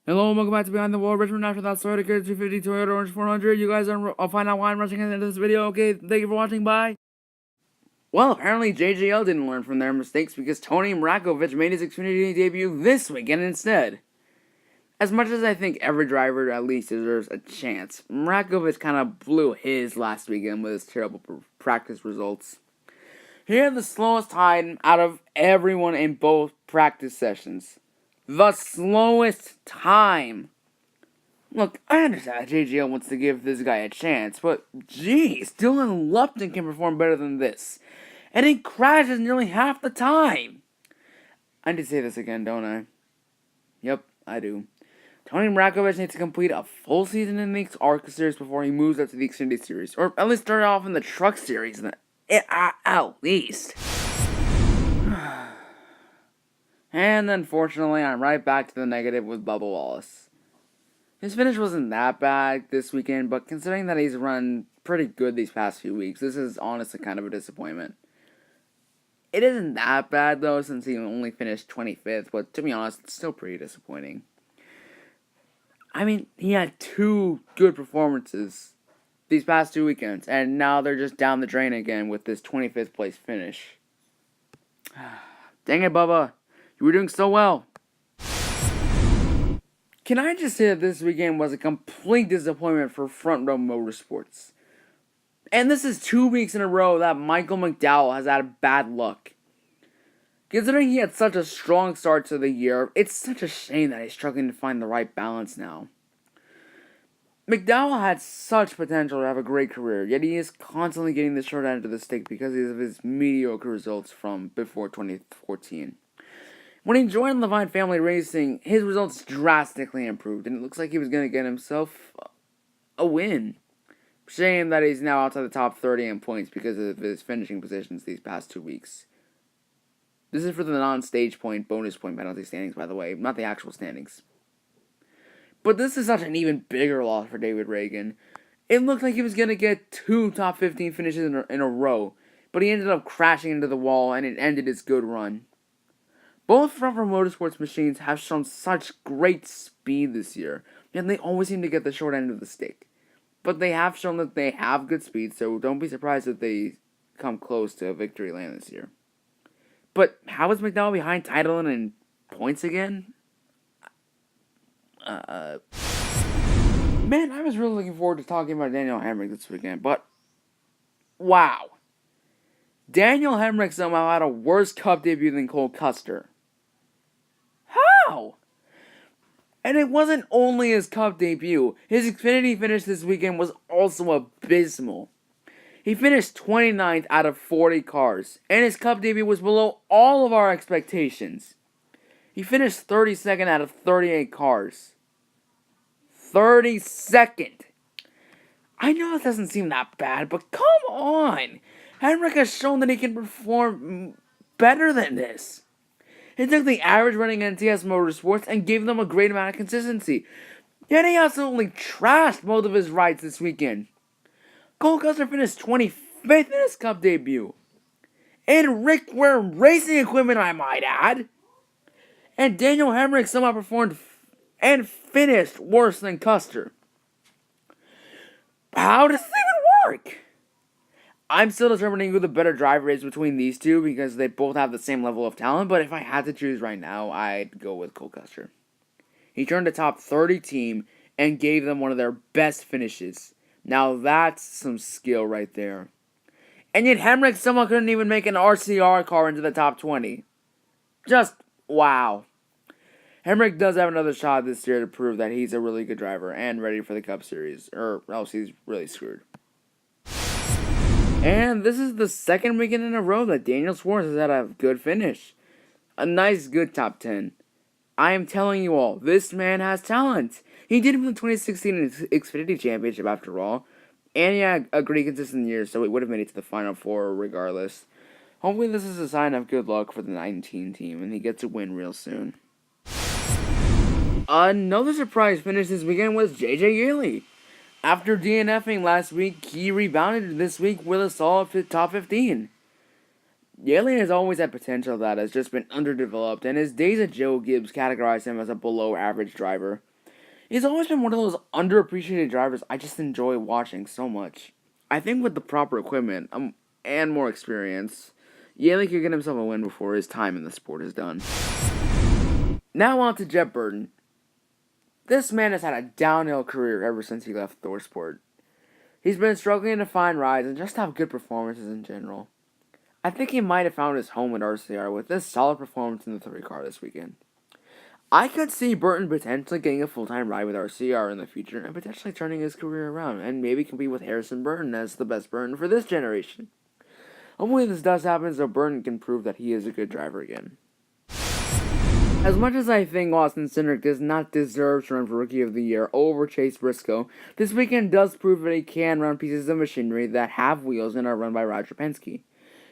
Hello and welcome back to Behind the Wall. Richmond after that Toyota 250 Toyota Orange 400. You guys I'll find out why I'm rushing into this video. Okay, thank you for watching. Bye. Well, apparently JJL didn't learn from their mistakes because Tony Mrakovic made his Xfinity debut this weekend instead. As much as I think every driver at least deserves a chance, Mrakovic kind of blew his last weekend with his terrible practice results. He had the slowest time out of everyone in both practice sessions. The slowest time. Look, I understand that JGL wants to give this guy a chance, but geez, Dylan Lupton can perform better than this. And he crashes nearly half the time. I need to say this again, don't I? Yep, I do. Tony Mrakovic needs to complete a full season in the ARCA Series before he moves up to the Xfinity Series. Or at least start off in the Truck Series, at least. And unfortunately, I'm right back to the negative with Bubba Wallace. His finish wasn't that bad this weekend, but considering that he's run pretty good these past few weeks, this is honestly kind of a disappointment. It isn't that bad though, since he only finished 25th, but to be honest, it's still pretty disappointing. I mean, he had two good performances these past 2 weekends, and now they're just down the drain again with this 25th place finish. Dang it, Bubba. You were doing so well. Can I just say that this weekend was a complete disappointment for Front Row Motorsports? And this is 2 weeks in a row that Michael McDowell has had bad luck. Considering he had such a strong start to the year, it's such a shame that he's struggling to find the right balance now. McDowell had such potential to have a great career, yet he is constantly getting the short end of the stick because of his mediocre results from before 2014. When he joined Levine Family Racing, his results drastically improved, and it looks like he was going to get himself a win. Shame that he's now outside the top 30 in points because of his finishing positions these past 2 weeks. This is for the non-stage point, bonus point penalty standings, by the way, not the actual standings. But this is such an even bigger loss for David Reagan. It looked like he was going to get 2 top 15 finishes in a row, but he ended up crashing into the wall, and it ended his good run. Both Front Row Motorsports machines have shown such great speed this year, yet they always seem to get the short end of the stick. But they have shown that they have good speed, so don't be surprised if they come close to a victory lane this year. But how is McDowell behind Titlein in points again? Man, I was really looking forward to talking about Daniel Hemric this weekend, but wow. Daniel Hemric somehow had a worse Cup debut than Cole Custer. How? And it wasn't only his Cup debut. His Xfinity finish this weekend was also abysmal. He finished 29th out of 40 cars, and his Cup debut was below all of our expectations. He finished 32nd out of 38 cars. 32nd! I know it doesn't seem that bad, but come on! Hemric has shown that he can perform better than this. He took the average running NTS Motorsports and gave them a great amount of consistency. Yet he absolutely trashed both of his rides this weekend. Cole Custer finished 25th in his Cup debut. In Rick Ware racing equipment, I might add. And Daniel Hemric somehow performed and finished worse than Custer. How does this even work? I'm still determining who the better driver is between these two because they both have the same level of talent, but if I had to choose right now, I'd go with Cole Custer. He turned a top 30 team and gave them one of their best finishes. Now that's some skill right there. And yet Hemric somehow couldn't even make an RCR car into the top 20. Just wow. Hemric does have another shot this year to prove that he's a really good driver and ready for the Cup Series, or else he's really screwed. And this is the second weekend in a row that Daniel Suarez has had a good finish. A nice, good top 10. I am telling you all, this man has talent. He did win the 2016 Xfinity Championship after all. And he had a great consistent year, so he would have made it to the Final Four regardless. Hopefully this is a sign of good luck for the 19 team, and he gets a win real soon. Another surprise finish this weekend was JJ Yeley. After DNFing last week, he rebounded this week with a solid top 15. Yaley has always had potential that has just been underdeveloped, and his days at Joe Gibbs categorized him as a below-average driver. He's always been one of those underappreciated drivers I just enjoy watching so much. I think with the proper equipment and more experience, Yaley could get himself a win before his time in the sport is done. Now on to Jeff Burton. This man has had a downhill career ever since he left ThorSport. He's been struggling to find rides and just have good performances in general. I think he might have found his home at RCR with this solid performance in the 3 car this weekend. I could see Burton potentially getting a full-time ride with RCR in the future and potentially turning his career around and maybe compete with Harrison Burton as the best Burton for this generation. Hopefully this does happen so Burton can prove that he is a good driver again. As much as I think Austin Cindric does not deserve to run for Rookie of the Year over Chase Briscoe, this weekend does prove that he can run pieces of machinery that have wheels and are run by Roger Penske.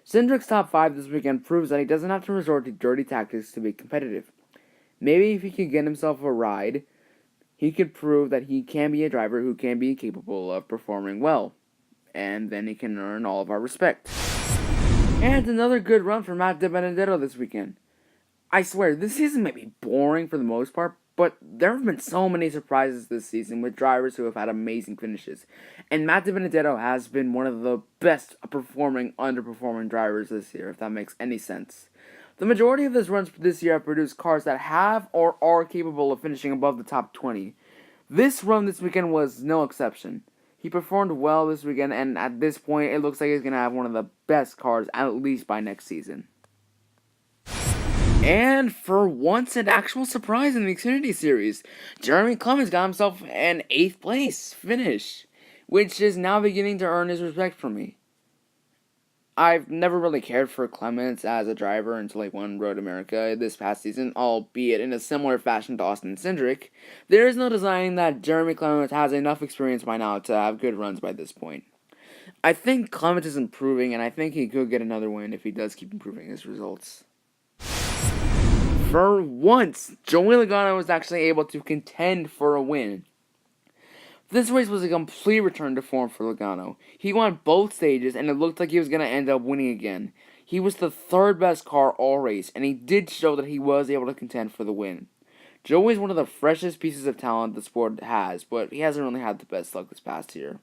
Cindric's top 5 this weekend proves that he doesn't have to resort to dirty tactics to be competitive. Maybe if he could get himself a ride, he could prove that he can be a driver who can be capable of performing well, and then he can earn all of our respect. And another good run for Matt DiBenedetto this weekend. I swear, this season may be boring for the most part, but there have been so many surprises this season with drivers who have had amazing finishes. And Matt DiBenedetto has been one of the best performing, underperforming drivers this year, if that makes any sense. The majority of his runs this year have produced cars that have or are capable of finishing above the top 20. This run this weekend was no exception. He performed well this weekend, and at this point, it looks like he's going to have one of the best cars, at least by next season. And for once, an actual surprise in the Xfinity Series, Jeremy Clements got himself an 8th place finish, which is now beginning to earn his respect from me. I've never really cared for Clements as a driver until he won Road America this past season, albeit in a similar fashion to Austin Cindric. There is no denying that Jeremy Clements has enough experience by now to have good runs by this point. I think Clements is improving, and I think he could get another win if he does keep improving his results. For once, Joey Logano was actually able to contend for a win. This race was a complete return to form for Logano. He won both stages, and it looked like he was going to end up winning again. He was the 3rd best car all race, and he did show that he was able to contend for the win. Joey is one of the freshest pieces of talent the sport has, but he hasn't really had the best luck this past year.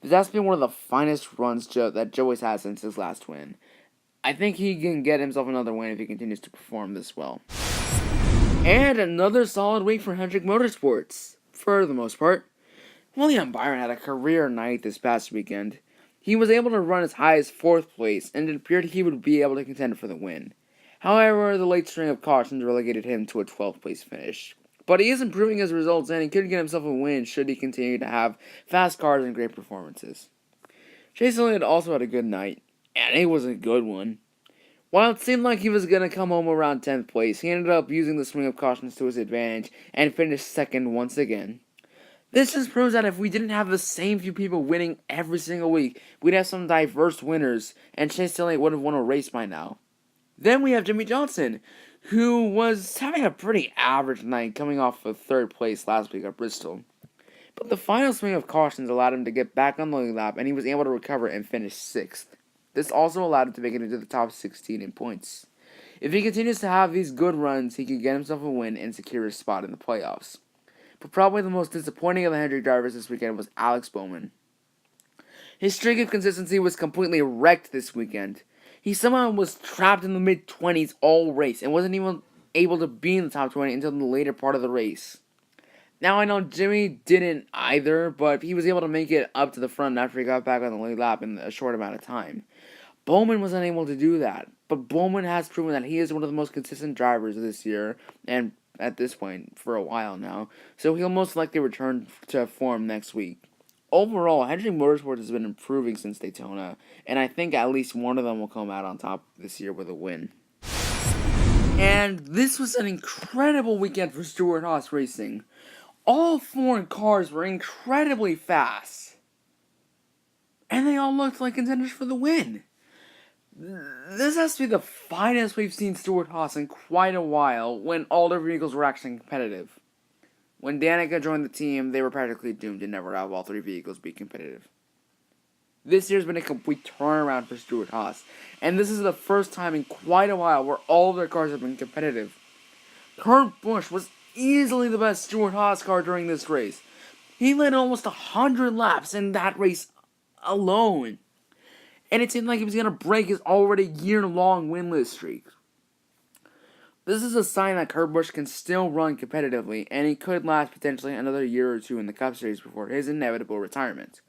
This has been one of the finest runs that Joey's had since his last win. I think he can get himself another win if he continues to perform this well. And another solid week for Hendrick Motorsports, for the most part. William Byron had a career night this past weekend. He was able to run as high as 4th place, and it appeared he would be able to contend for the win. However, the late string of cautions relegated him to a 12th place finish. But he is improving his results, and he could get himself a win should he continue to have fast cars and great performances. Chase Elliott also had a good night, and it was a good one. While it seemed like he was going to come home around 10th place, he ended up using the swing of cautions to his advantage and finished 2nd once again. This just proves that if we didn't have the same few people winning every single week, we'd have some diverse winners, and Chase Elliott would have won a race by now. Then we have Jimmy Johnson, who was having a pretty average night coming off of 3rd place last week at Bristol. But the final swing of cautions allowed him to get back on the lead lap, and he was able to recover and finish 6th. This also allowed him to make it into the top 16 in points. If he continues to have these good runs, he could get himself a win and secure his spot in the playoffs. But probably the most disappointing of the Hendrick drivers this weekend was Alex Bowman. His streak of consistency was completely wrecked this weekend. He somehow was trapped in the mid-20s all race and wasn't even able to be in the top 20 until the later part of the race. Now I know Jimmy didn't either, but he was able to make it up to the front after he got back on the lead lap in a short amount of time. Bowman was unable to do that, but Bowman has proven that he is one of the most consistent drivers this year, and at this point, for a while now, so he'll most likely return to form next week. Overall, Hendrick Motorsports has been improving since Daytona, and I think at least one of them will come out on top this year with a win. And this was an incredible weekend for Stewart-Haas Racing. All 4 cars were incredibly fast, and they all looked like contenders for the win. This has to be the finest we've seen Stewart-Haas in quite a while when all their vehicles were actually competitive. When Danica joined the team, they were practically doomed to never have all 3 vehicles be competitive. This year's been a complete turnaround for Stewart-Haas, and this is the first time in quite a while where all of their cars have been competitive. Kurt Busch was easily the best Stewart-Haas car during this race. He led almost 100 laps in that race alone, and it seemed like he was going to break his already year-long winless streak. This is a sign that Kurt Busch can still run competitively, and he could last potentially another year or two in the Cup Series before his inevitable retirement.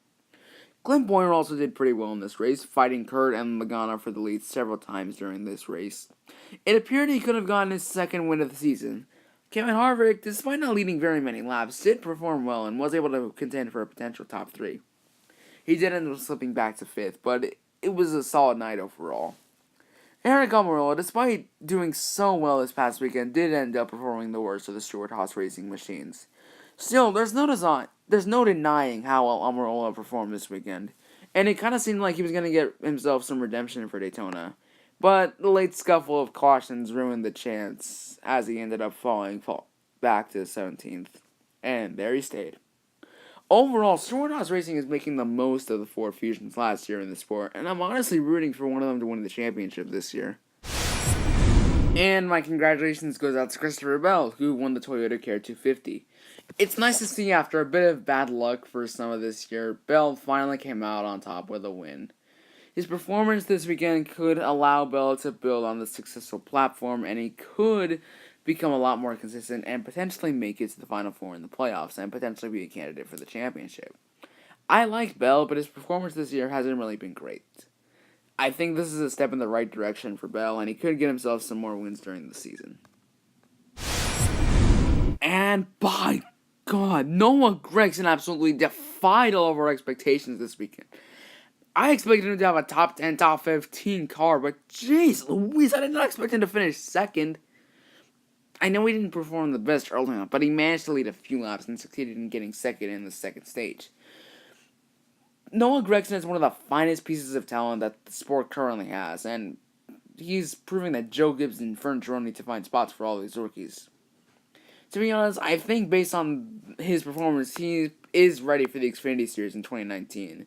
Clint Bowyer also did pretty well in this race, fighting Kurt and Logano for the lead several times during this race. It appeared he could have gotten his second win of the season. Kevin Harvick, despite not leading very many laps, did perform well and was able to contend for a potential top 3. He did end up slipping back to 5th, but it was a solid night overall. Eric Almirola, despite doing so well this past weekend, did end up performing the worst of the Stewart-Haas racing machines. Still, there's no denying how well Almirola performed this weekend, and it kind of seemed like he was going to get himself some redemption for Daytona. But the late scuffle of cautions ruined the chance, as he ended up falling back to 17th, and there he stayed. Overall, Stewart-Haas Racing is making the most of the Ford Fusions last year in the sport, and I'm honestly rooting for one of them to win the championship this year. And my congratulations goes out to Christopher Bell, who won the Toyota Care 250. It's nice to see after a bit of bad luck for some of this year, Bell finally came out on top with a win. His performance this weekend could allow Bell to build on the successful platform, and he could become a lot more consistent and potentially make it to the Final Four in the playoffs and potentially be a candidate for the championship. I like Bell, but his performance this year hasn't really been great. I think this is a step in the right direction for Bell, and he could get himself some more wins during the season. And by God, Noah Gragson absolutely defied all of our expectations this weekend. I expected him to have a top 10, top 15 car, but jeez Louise, I did not expect him to finish second. I know he didn't perform the best early on, but he managed to lead a few laps and succeeded in getting second in the second stage. Noah Gragson is one of the finest pieces of talent that the sport currently has, and he's proving that Joe Gibbs and Fern Jerome need to find spots for all these rookies. To be honest, I think based on his performance, he is ready for the Xfinity Series in 2019.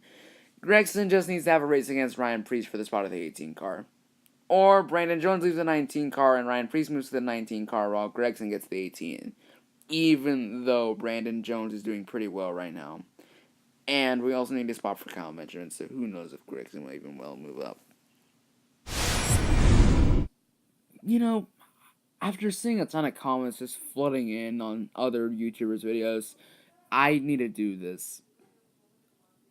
Gragson just needs to have a race against Ryan Preece for the spot of the 18 car. Or Brandon Jones leaves the 19 car and Ryan Preece moves to the 19 car while Gragson gets the 18. Even though Brandon Jones is doing pretty well right now. And we also need a spot for Kyle Benjamin, so who knows if Gragson will even well move up. You know, after seeing a ton of comments just flooding in on other YouTubers' videos, I need to do this.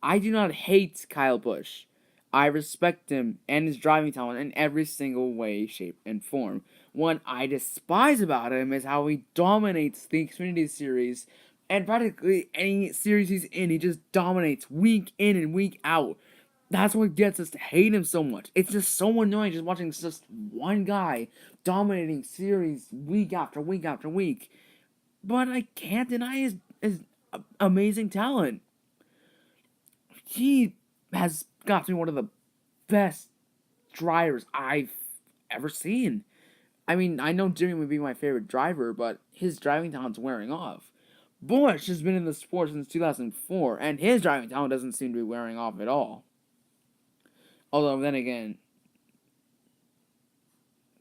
I do not hate Kyle Busch. I respect him and his driving talent in every single way, shape, and form. What I despise about him is how he dominates the Xfinity Series, and practically any series he's in, he just dominates week in and week out. That's what gets us to hate him so much. It's just so annoying just watching just one guy dominating series week after week after week. But I can't deny his amazing talent. He has got to be one of the best drivers I've ever seen. I mean, I know Jimmy would be my favorite driver, but his driving talent's wearing off. Busch has been in the sport since 2004, and his driving talent doesn't seem to be wearing off at all. Although, then again,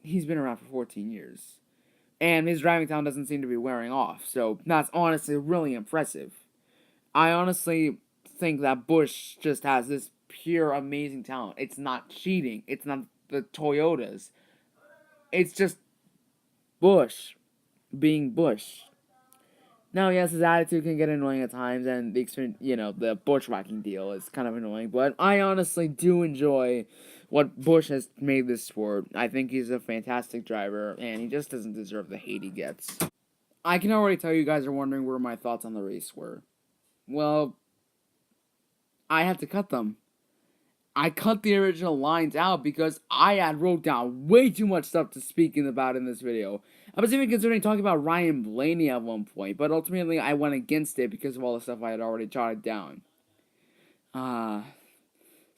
he's been around for 14 years. And his driving talent doesn't seem to be wearing off, so that's honestly really impressive. I honestly think that Busch just has this pure amazing talent. It's not cheating. It's not the Toyotas. It's just Busch being Busch. Now, yes, his attitude can get annoying at times, and the bushwhacking deal is kind of annoying, but I honestly do enjoy what Busch has made this sport. I think he's a fantastic driver, and he just doesn't deserve the hate he gets. I can already tell you guys are wondering where my thoughts on the race were. Well, I had to cut them. I cut the original lines out because I had wrote down way too much stuff to speak about in this video. I was even considering talking about Ryan Blaney at one point, but ultimately I went against it because of all the stuff I had already jotted down.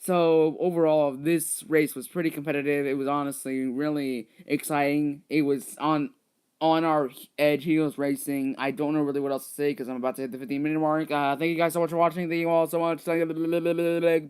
So overall, this race was pretty competitive. It was honestly really exciting. It was on our edge. Heels racing. I don't know really what else to say because I'm about to hit the 15-minute mark. Thank you guys so much for watching. Thank you all so much. Bye.